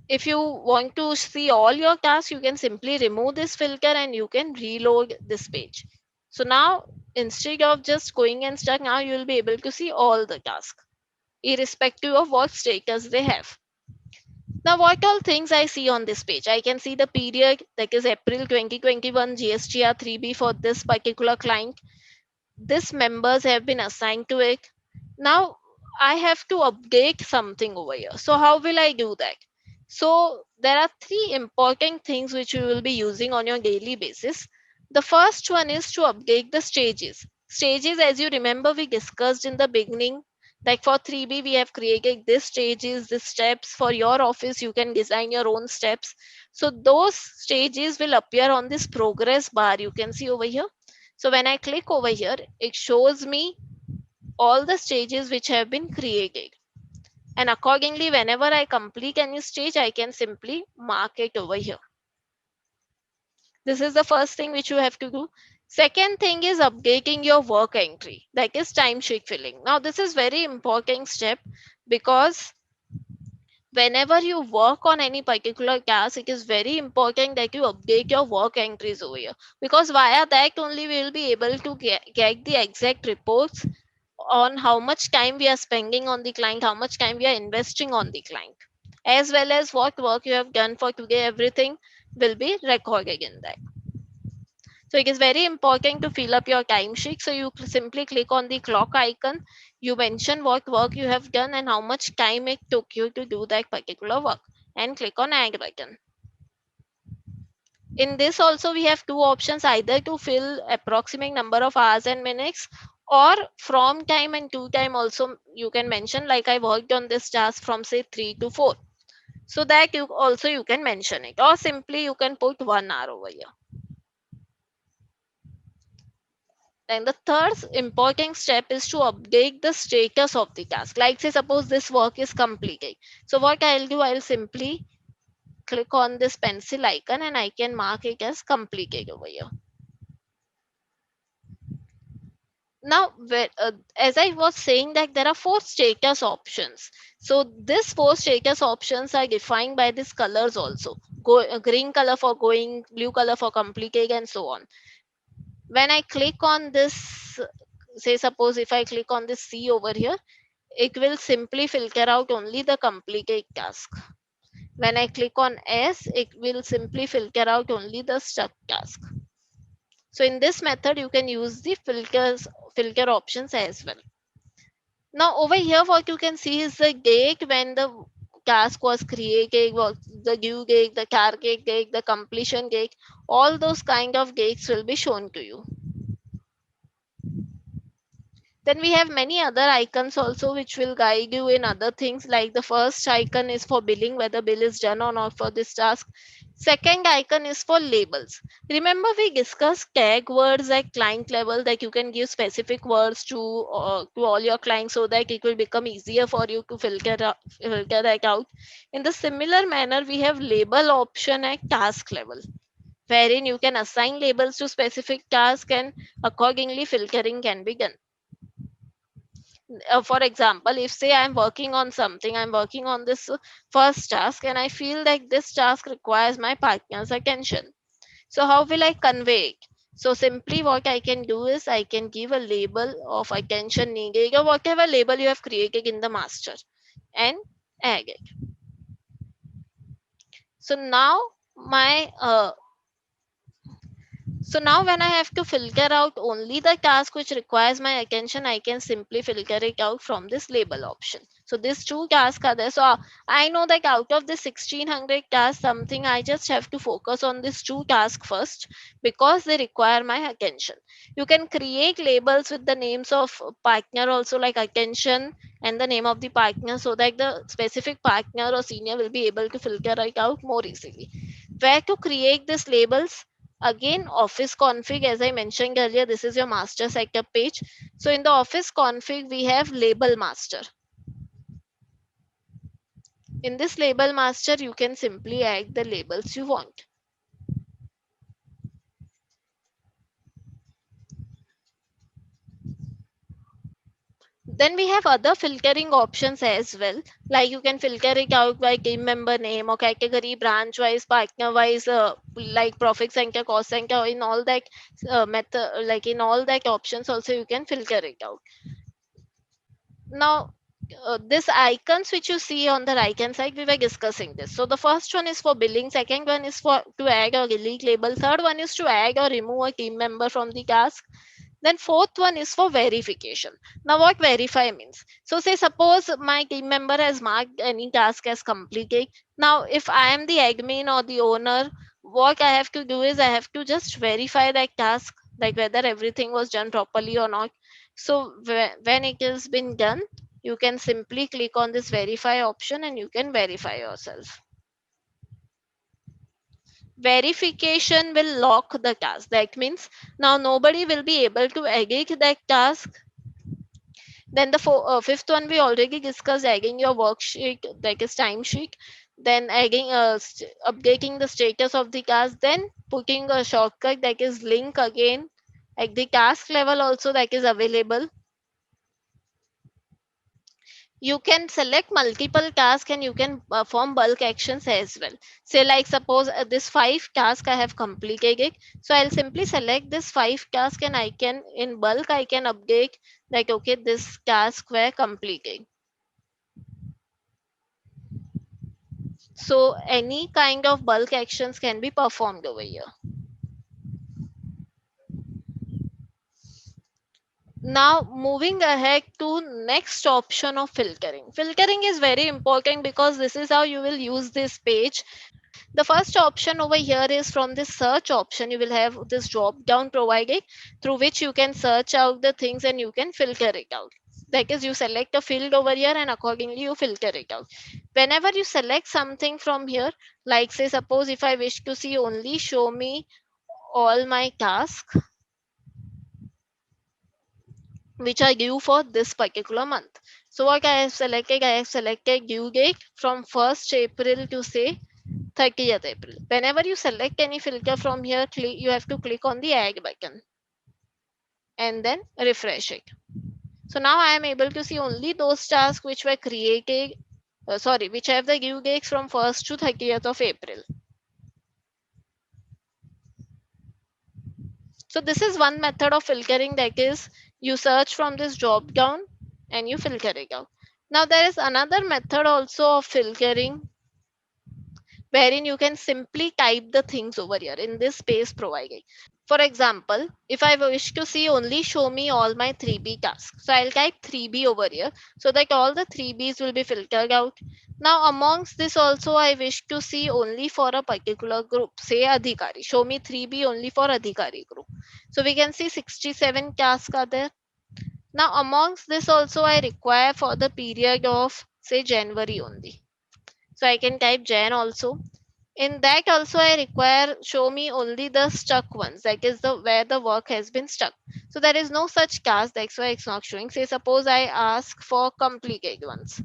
If you want to see all your tasks, you can simply remove this filter and you can reload this page. So now instead of just going and stuck, now you will be able to see all the tasks irrespective of what status they have. Now, what all things I see on this page? I can see the period, that is April 2021 GSTR 3B for this particular client. This members have been assigned to it. Now I have to update something over here. So how will I do that? So there are three important things which you will be using on your daily basis. The first one is to update the stages. Stages, as you remember, we discussed in the beginning. Like for 3B, we have created this stages, this steps. For your office, you can design your own steps. So those stages will appear on this progress bar you can see over here. So when I click over here, it shows me all the stages which have been created. And accordingly, whenever I complete any stage, I can simply mark it over here. This is the first thing which you have to do. Second thing is updating your work entry, that is timesheet filling. Now, this is very important step because whenever you work on any particular task, it is very important that you update your work entries over here, because via that only we will be able to get the exact reports on how much time we are spending on the client, how much time we are investing on the client, as well as what work you have done for today. Everything will be recorded in that. So it is very important to fill up your timesheet. So you simply click on the clock icon. You mention what work you have done and how much time it took you to do that particular work, and click on add button. In this also we have two options, either to fill approximate number of hours and minutes, or from time and to time also you can mention, like I worked on this task from say 3 to 4. So that you also you can mention it, or simply you can put 1 hour over here. Then the third important step is to update the status of the task. Like say suppose this work is completed. So what I'll do, I'll simply click on this pencil icon and I can mark it as completed over here. Now as I was saying that there are four status options. So these four status options are defined by these colors also. Green color for going, blue color for completed, and so on. When I click on this, say suppose if I click on this C over here, it will simply filter out only the completed task. When I click on S, it will simply filter out only the stuck task. So in this method, you can use the filter options as well. Now over here, what you can see is the date when the task was created, was the due date, the target date, the completion date. All those kind of dates will be shown to you. Then we have many other icons also which will guide you in other things, like the first icon is for billing, whether bill is done or not for this task. Second icon is for labels. Remember we discussed tag words at client level, that you can give specific words to all your clients so that it will become easier for you to filter that out. In the similar manner, we have label option at task level, wherein you can assign labels to specific task and accordingly filtering can be done. For example, if say I'm working on something, I'm working on this first task and I feel like this task requires my partner's attention, so how will I convey it? So simply what I can do is I can give a label of attention needed, or whatever label you have created in the master, and add it. So now my so now when I have to filter out only the task which requires my attention, I can simply filter it out from this label option. So these two tasks are there. So I know that out of the 1600 tasks, something I just have to focus on these two tasks first because they require my attention. You can create labels with the names of partner also, like attention and the name of the partner, so that the specific partner or senior will be able to filter it out more easily. Where to create these labels? Again, office config, as I mentioned earlier, this is your master setup page. So in the office config, we have label master. In this label master, you can simply add the labels you want. Then we have other filtering options as well. Like you can filter it out by team member name or category, branch wise, partner wise, like profit center, cost center. In all that method, like in all that options, also you can filter it out. Now, this icons which you see on the right hand side, we were discussing this. So the first one is for billing, second one is for to add or delete label, third one is to add or remove a team member from the task, then fourth one is for verification. Now what verify means? So say suppose my team member has marked any task as completed. Now if I am the admin or the owner, what I have to do is I have to just verify that task, like whether everything was done properly or not. So when it has been done, you can simply click on this verify option and you can verify yourself. Verification will lock the task. That means now nobody will be able to edit that task. Then the fifth one we already discussed, adding your worksheet, that is timesheet. Then adding, updating the status of the task. Then putting a shortcut, that is link again at the task level also, that is available. You can select multiple tasks and you can perform bulk actions as well. Say like suppose this five task I have completed it, so I'll simply select this five task and I can in bulk I can update like okay this task were completed. So any kind of bulk actions can be performed over here. Now moving ahead to next option of filtering. Filtering is very important because this is how you will use this page. The first option over here is from this search option. You will have this drop down provided through which you can search out the things and you can filter it out. That is, you select a field over here and accordingly you filter it out. Whenever you select something from here, like say suppose if I wish to see only show me all my tasks which are due for this particular month. So what I have selected due date from 1st April to say 30th April. Whenever you select any filter from here, you have to click on the add button and then refresh it. So now I am able to see only those tasks which were created, which have the due dates from 1st to 30th of April. So this is one method of filtering, that is you search from this drop down and you filter it out. Now there is another method also of filtering wherein you can simply type the things over here in this space provided. For example, if I wish to see only show me all my 3B tasks, so I'll type 3B over here so that all the 3Bs will be filtered out. Now amongst this also I wish to see only for a particular group, say Adhikari, show me 3B only for Adhikari group. So we can see 67 tasks are there. Now amongst this also I require for the period of say January only. So I can type Jan also. In that also I require show me only the stuck ones, that is the where the work has been stuck. So there is no such task, that's why it's not showing. Say suppose I ask for completed ones.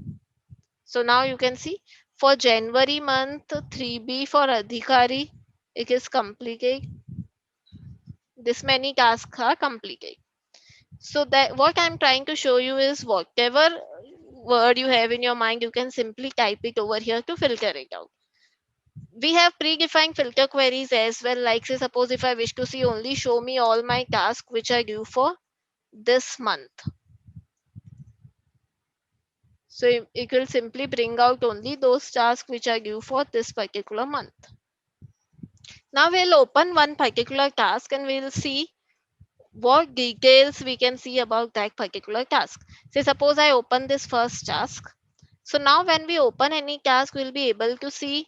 So now you can see for January month 3B for Adhikari it is completed. This many tasks are completed. So that what I'm trying to show you is whatever word you have in your mind, you can simply type it over here to filter it out. We have predefined filter queries as well, like say suppose if I wish to see only show me all my tasks which are due for this month, so it will simply bring out only those tasks which are due for this particular month. Now we'll open one particular task and we'll see what details we can see about that particular task. Say suppose I open this first task. So now when we open any task, we'll be able to see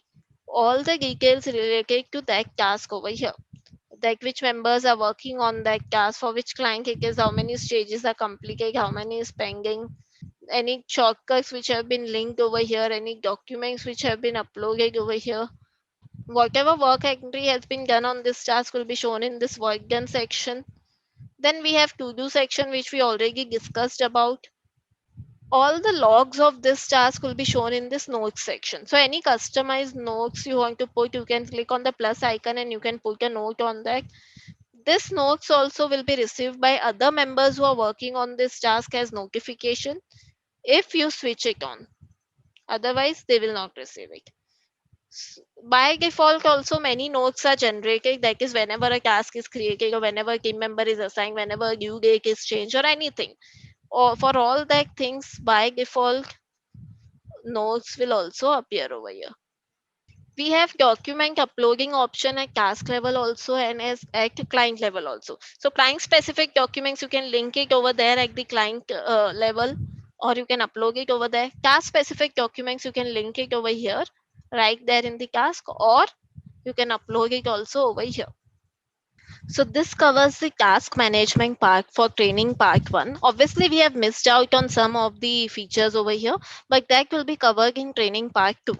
all the details related to that task over here, like which members are working on that task, for which client it is, how many stages are completed, how many is pending, any shortcuts which have been linked over here, any documents which have been uploaded over here. Whatever work entry has been done on this task will be shown in this work done section. Then we have to do section which we already discussed about. All the logs of this task will be shown in this notes section. So any customized notes you want to put, you can click on the plus icon and you can put a note on that. This notes also will be received by other members who are working on this task as notification if you switch it on. Otherwise, they will not receive it. By default, also many notes are generated. That is, whenever a task is created or whenever a team member is assigned, whenever due date is changed or anything. Or for all that things, by default, notes will also appear over here. We have document uploading option at task level also and as at client level also. So client specific documents, you can link it over there at the client level, or you can upload it over there. Task specific documents, you can link it over here right there in the task, or you can upload it also over here. So this covers the task management part for training part 1. Obviously we have missed out on some of the features over here, but that will be covered in training part 2.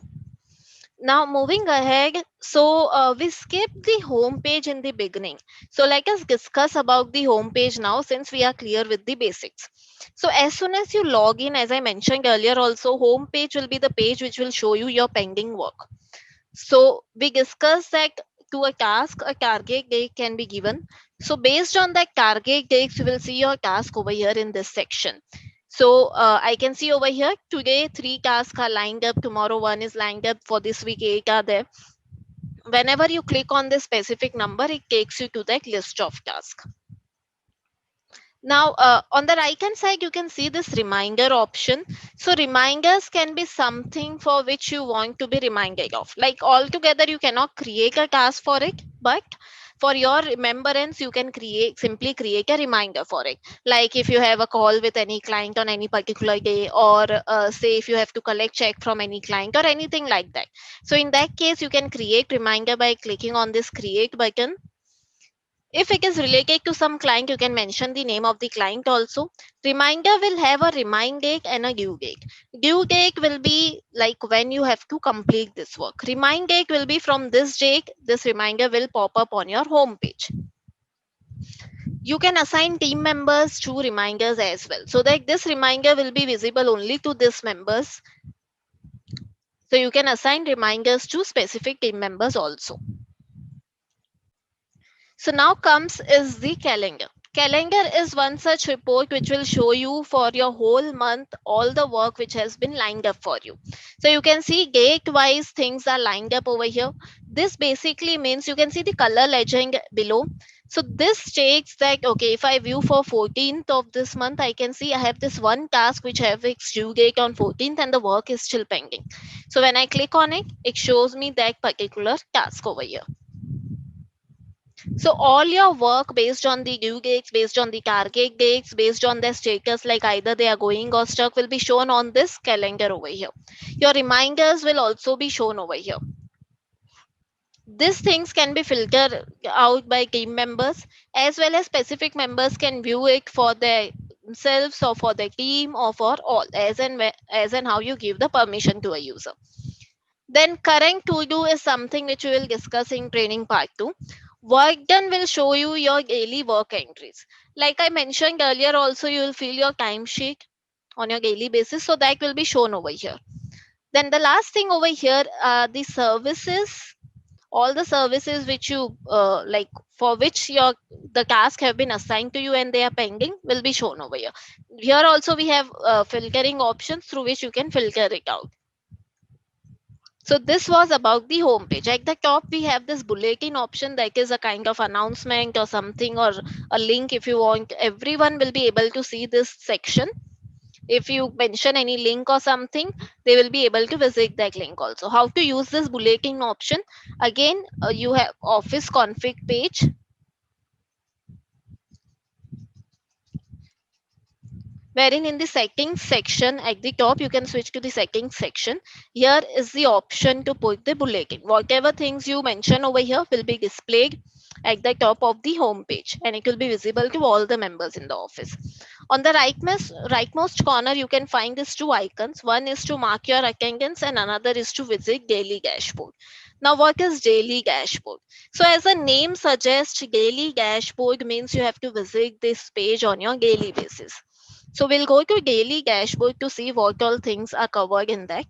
Now moving ahead, so we skipped the home page in the beginning. So let us discuss about the home page now, since we are clear with the basics. So as soon as you log in, as I mentioned earlier also, home page will be the page which will show you your pending work. So we discussed that to a task, a target date can be given. So based on that target dates, you will see your task over here in this section. So I can see over here today 3 tasks are lined up, tomorrow 1 is lined up, for this week 8 are there. Whenever you click on this specific number, it takes you to that list of tasks. Now, on the right hand side, you can see this reminder option. So reminders can be something for which you want to be reminded of. Like altogether, you cannot create a task for it, but for your remembrance, you can simply create a reminder for it. Like if you have a call with any client on any particular day, or say if you have to collect check from any client or anything like that. So in that case, you can create reminder by clicking on this create button. If it is related to some client, you can mention the name of the client also. Reminder will have a remind date and a due date. Due date will be like when you have to complete this work. Remind date will be from this date, this reminder will pop up on your home page. You can assign team members to reminders as well, so that this reminder will be visible only to these members. So you can assign reminders to specific team members also. So now comes is the calendar. Calendar is one such report which will show you for your whole month all the work which has been lined up for you. So you can see date wise things are lined up over here. This basically means you can see the color legend below. So this states that okay, if I view for 14th of this month, I can see I have this one task which have its due date on 14th and the work is still pending. So when I click on it, it shows me that particular task over here. So all your work based on the due dates, based on the target dates, based on their status, like either they are going or stuck, will be shown on this calendar over here. Your reminders will also be shown over here. These things can be filtered out by team members, as well as specific members can view it for themselves or for the team or for all, as and how you give the permission to a user. Then current to do is something which we will discuss in training part 2. Work done will show you your daily work entries. Like I mentioned earlier, also you will fill your timesheet on your daily basis, so that will be shown over here. Then the last thing over here are the services. All the services which you like, for which your the task have been assigned to you and they are pending, will be shown over here. Here also we have filtering options through which you can filter it out. So this was about the home page. At the top, we have this bulletin option, that is a kind of announcement or something, or a link if you want. Everyone will be able to see this section. If you mention any link or something, they will be able to visit that link also. How to use this bulletin option? Again, you have Office config page. Wherein in the settings section at the top, you can switch to the settings section. Here is the option to put the bulletin. Whatever things you mention over here will be displayed at the top of the home page, and it will be visible to all the members in the office. On the rightmost corner, you can find these two icons. One is to mark your attendance and another is to visit daily dashboard. Now, what is daily dashboard? So as the name suggests, daily dashboard means you have to visit this page on your daily basis. So we'll go to daily dashboard to see what all things are covered in that.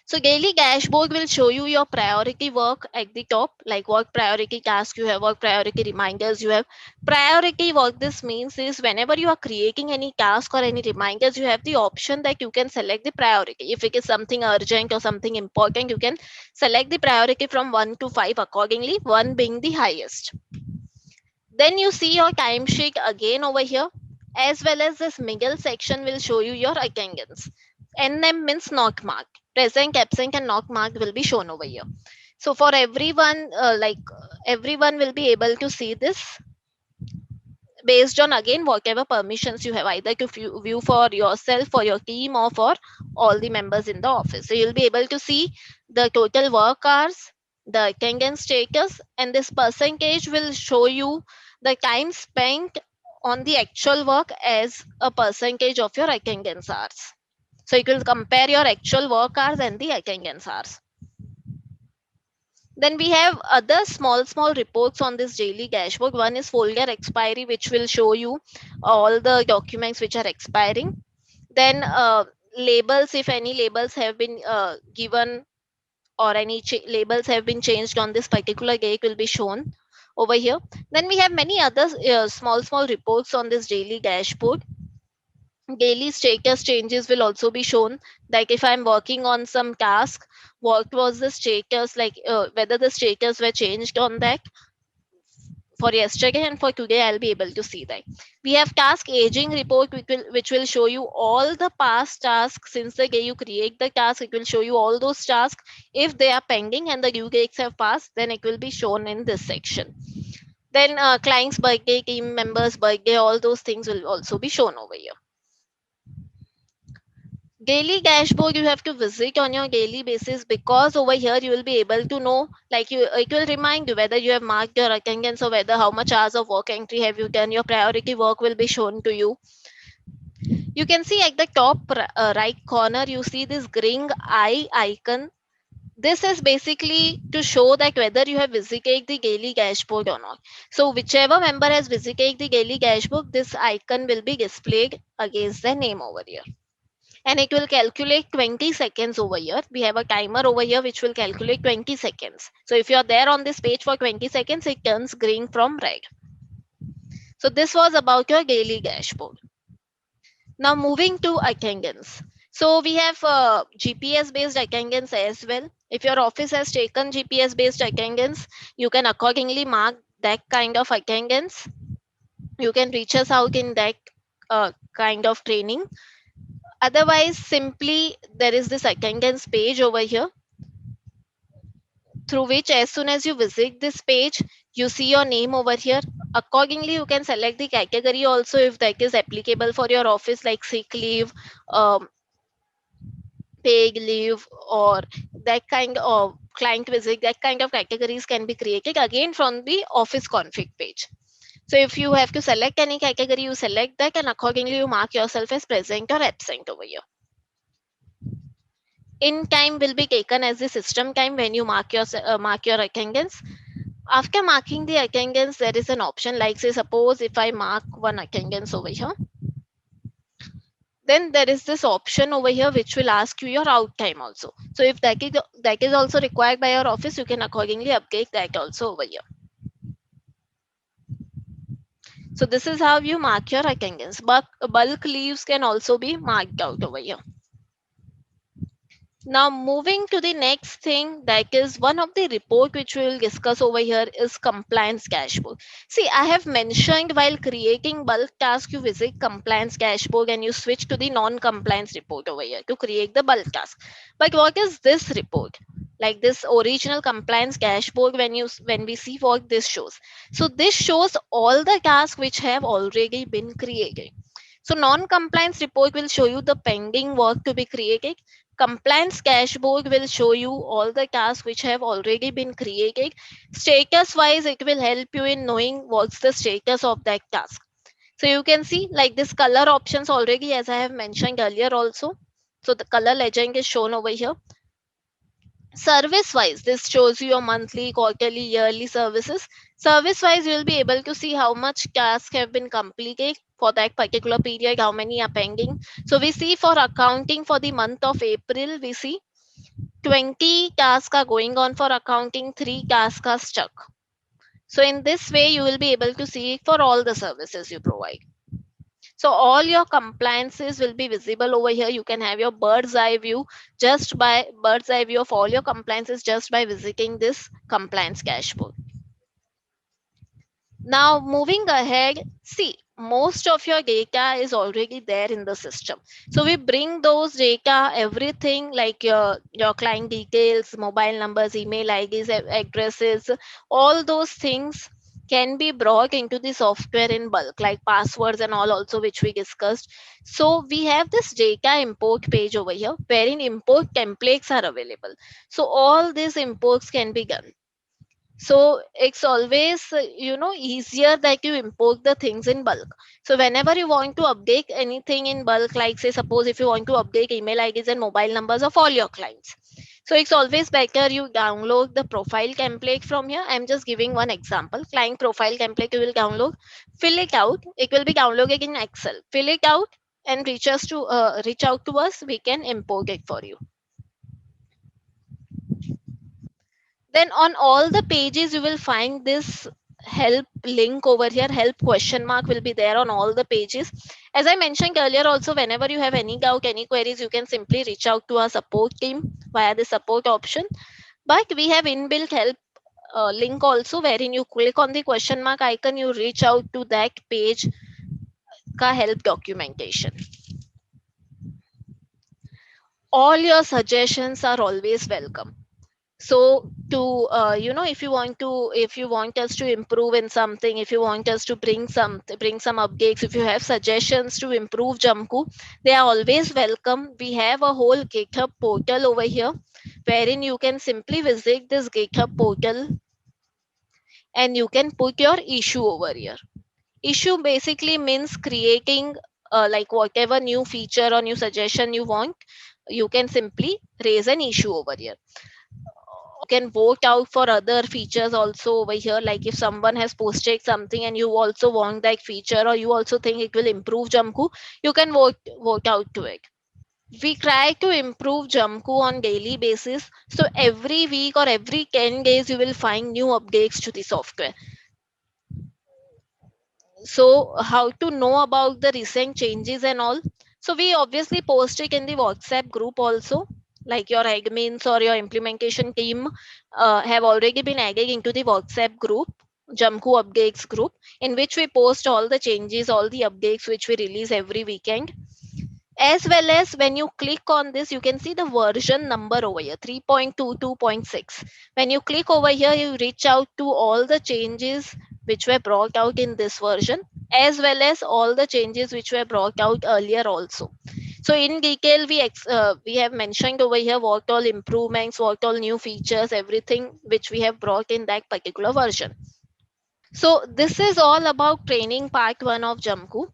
So daily dashboard will show you your priority work at the top, like what priority tasks you have, what priority reminders you have. Priority work, this means is whenever you are creating any task or any reminders, you have the option that you can select the priority. If it is something urgent or something important, you can select the priority from 1 to 5 accordingly, 1 being the highest. Then you see your timesheet again over here, as well as this middle section will show you your attendance. NM means not marked. Present, absent, and not marked will be shown over here. So for everyone, everyone will be able to see this based on again whatever permissions you have, either to view for yourself, for your team, or for all the members in the office. So you'll be able to see the total work hours, the attendance status, and this percentage will show you the time spent on the actual work as a percentage of your attendance hours. So it will compare your actual work hours and the attendance hours. Then we have other small reports on this daily dashboard. One is folder expiry, which will show you all the documents which are expiring. Then labels, if any labels have been given or any labels have been changed on this particular day, will be shown over here. Then we have many other small reports on this daily dashboard. Daily status changes will also be shown, like if I'm working on some task, what was the status, like whether the status were changed on that for yesterday and for today, I'll be able to see that. We have task aging report, which will show you all the past tasks since the day you create the task. It will show you all those tasks. If they are pending and the due dates have passed, then it will be shown in this section. Then client's birthday, team members birthday, all those things will also be shown over here. Daily dashboard you have to visit on your daily basis, because over here you will be able to know, like you, it will remind you whether you have marked your attendance or whether how much hours of work entry have you done. Your priority work will be shown to you. You can see at the top right corner, you see this green eye icon. This is basically to show that whether you have visited the daily dashboard or not. So whichever member has visited the daily dashboard, this icon will be displayed against the name over here, and it will calculate 20 seconds over here. We have a timer over here which will calculate 20 seconds. So if you're there on this page for 20 seconds, it turns green from red. So this was about your daily dashboard. Now moving to attendance. So we have GPS based attendance as well. If your office has taken GPS based attendance, you can accordingly mark that kind of attendance. You can reach us out in that kind of training. Otherwise, simply there is this attendance page over here, through which as soon as you visit this page, you see your name over here. Accordingly, you can select the category also if that is applicable for your office, like sick leave, um, paid leave, or that kind of client visit. That kind of categories can be created again from the office config page. So if you have to select any category, you select that, and accordingly you mark yourself as present or absent over here. In time will be taken as the system time when you mark your attendance. After marking the attendance, there is an option, like say suppose if I mark one attendance over here, then there is this option over here which will ask you your out time also. So if that is also required by your office, you can accordingly update that also over here. So this is how you mark your attendance. But bulk leaves can also be marked out over here. Now moving to the next thing, that is one of the report which we will discuss over here is compliance dashboard. See, I have mentioned while creating bulk task, you visit compliance dashboard and you switch to the non-compliance report over here to create the bulk task. But what is this report? Like this original compliance dashboard, when we see what this shows. So this shows all the tasks which have already been created. So non-compliance report will show you the pending work to be created. Compliance dashboard will show you all the tasks which have already been created. Status wise, it will help you in knowing what's the status of that task. So you can see like this color options already, as I have mentioned earlier also. So the color legend is shown over here. Service wise, this shows you your monthly, quarterly, yearly services. Service wise, you will be able to see how much tasks have been completed for that particular period, how many are pending. So we see for accounting for the month of April, we see 20 tasks are going on for accounting, 3 tasks are stuck. So in this way, you will be able to see for all the services you provide. So all your compliances will be visible over here. You can have your bird's eye view of all your compliances just by visiting this compliance dashboard. Now, moving ahead, see, most of your data is already there in the system. So we bring those data, everything like your client details, mobile numbers, email IDs, addresses, all those things can be brought into the software in bulk, like passwords and all also, which we discussed. So we have this data import page over here, wherein import templates are available. So all these imports can be done. So it's always easier that you import the things in bulk. So whenever you want to update anything in bulk, like say suppose if you want to update email IDs and mobile numbers of all your clients, so it's always better you download the profile template from here. I'm just giving one example. Client profile template you will download, fill it out. It will be downloaded in Excel. Fill it out and reach out to us. We can import it for you. Then on all the pages you will find this help link over here. Help question mark will be there on all the pages. As I mentioned earlier also, whenever you have any doubt, any queries, you can simply reach out to our support team via the support option. But we have inbuilt help link also, wherein you click on the question mark icon, you reach out to that page ka help documentation. All your suggestions are always welcome. So to if you want us to improve in something, if you want us to bring some updates, if you have suggestions to improve Jamku, they are always welcome. We have a whole GitHub portal over here, wherein you can simply visit this GitHub portal and you can put your issue over here. Issue basically means creating like whatever new feature or new suggestion you want, you can simply raise an issue over here. Can vote out for other features also over here, like if someone has posted something and you also want that feature, or you also think it will improve Jamku, you can vote out to it. We try to improve Jamku on daily basis, so every week or every 10 days you will find new updates to the software. So how to know about the recent changes and all? So we obviously post it in the WhatsApp group also, like your admins or your implementation team have already been added into the WhatsApp group, Jamku updates group, in which we post all the changes, all the updates which we release every weekend. As well as when you click on this, you can see the version number over here, 3.22.6. When you click over here, you reach out to all the changes which were brought out in this version, as well as all the changes which were brought out earlier also. So in detail, we have mentioned over here what all improvements, what all new features, everything which we have brought in that particular version. So this is all about training part 1 of Jamku.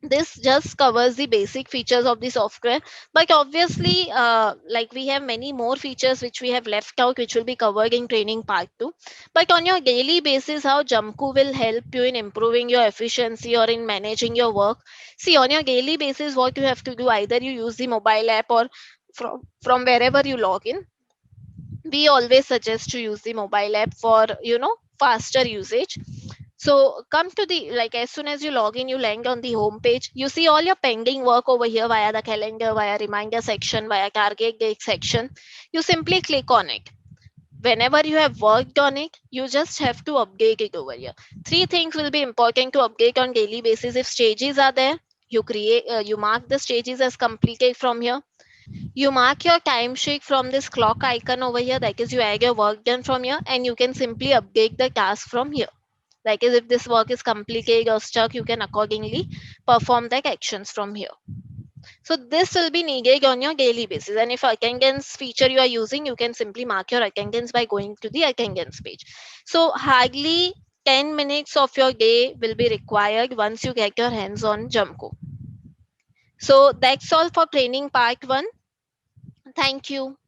This just covers the basic features of the software, but obviously like we have many more features which we have left out, which will be covered in training part 2. But on your daily basis, how Jamku will help you in improving your efficiency or in managing your work? See, on your daily basis, what you have to do, either you use the mobile app or from wherever you log in. We always suggest to use the mobile app for faster usage. So come to the, like, as soon as you log in, you land on the home page. You see all your pending work over here via the calendar, via reminder section, via target date section. You simply click on it. Whenever you have worked on it, you just have to update it over here. Three things will be important to update on daily basis. If stages are there, you mark the stages as completed from here. You mark your timesheet from this clock icon over here, that is you add your work done from here, and you can simply update the task from here. Like as if this work is completed or stuck, you can accordingly perform the actions from here. So this will be needed on your daily basis. And if attendance feature you are using, you can simply mark your attendance by going to the attendance page. So hardly 10 minutes of your day will be required once you get your hands on Jamco. So that's all for training part 1. Thank you.